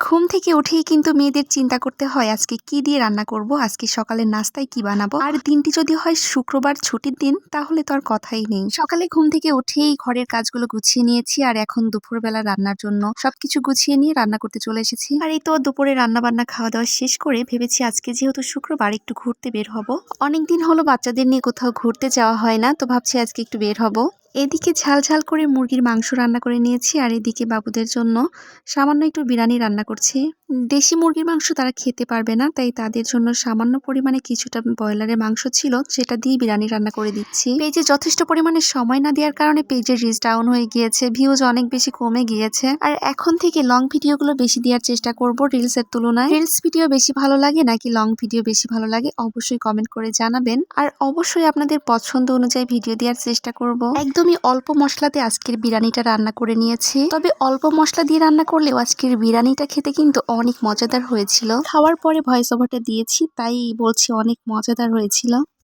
ঘুম থেকে উঠেই কিন্তু মেয়েদের চিন্তা করতে হয় আজকে কি দিয়ে রান্না করব, আজকে সকালের নাস্তায় কি বানাবো। আর দিনটি যদি হয় শুক্রবার ছুটির দিন তাহলে তো আর কথাই নেই। সকালে ঘুম থেকে উঠেই ঘরের কাজগুলো গুছিয়ে নিয়েছি আর এখন দুপুরবেলা রান্নার জন্য সবকিছু গুছিয়ে নিয়ে রান্না করতে চলে এসেছি। আর এই তো দুপুরে রান্না বান্না খাওয়া দাওয়া শেষ করে ভেবেছি আজকে যেহেতু শুক্রবার একটু ঘুরতে বের হব। অনেকদিন হলো বাচ্চাদের নিয়ে কোথাও ঘুরতে যাওয়া হয় না, তো ভাবছি আজকে একটু বের হব। এদিকে ঝাল ঝাল করে মুরগির মাংস রান্না করে নিয়েছি আর এদিকে বাবুদের জন্য সামান্য একটু বিরিয়ানি রান্না করছি। দেশি মুরগির মাংস তারা খেতে পারবে না, তাই তাদের জন্য সামান্য পরিমাণে কিছুটা ব্রয়লারের মাংস ছিল সেটা দিয়ে বিরিয়ানি রান্না করে দিচ্ছি। পেজে যথেষ্ট পরিমাণে সময় না দেওয়ার কারণে পেজের রিচ ডাউন হয়ে গিয়েছে, ভিউজ অনেক বেশি কমে গিয়েছে। আর এখন থেকে লং ভিডিওগুলো বেশি দেওয়ার চেষ্টা করব রিলসের তুলনায়। রিলস ভিডিও বেশি ভালো লাগে নাকি লং ভিডিও বেশি ভালো লাগে অবশ্যই কমেন্ট করে জানাবেন। আর অবশ্যই আপনাদের পছন্দ অনুযায়ী ভিডিও দেওয়ার চেষ্টা করব। একদমই অল্প মশলাতে আজকের বিরিয়ানিটা রান্না করে নিয়েছি, তবে অল্প মশলা দিয়ে রান্না করলেও আজকের বিরিয়ানিটা খেতে কিন্তু অনেক মজাদার হয়েছিল। খাওয়ার পরে ভয়েস ওভারটা দিয়েছি তাই বলছি অনেক মজাদার হয়েছিল।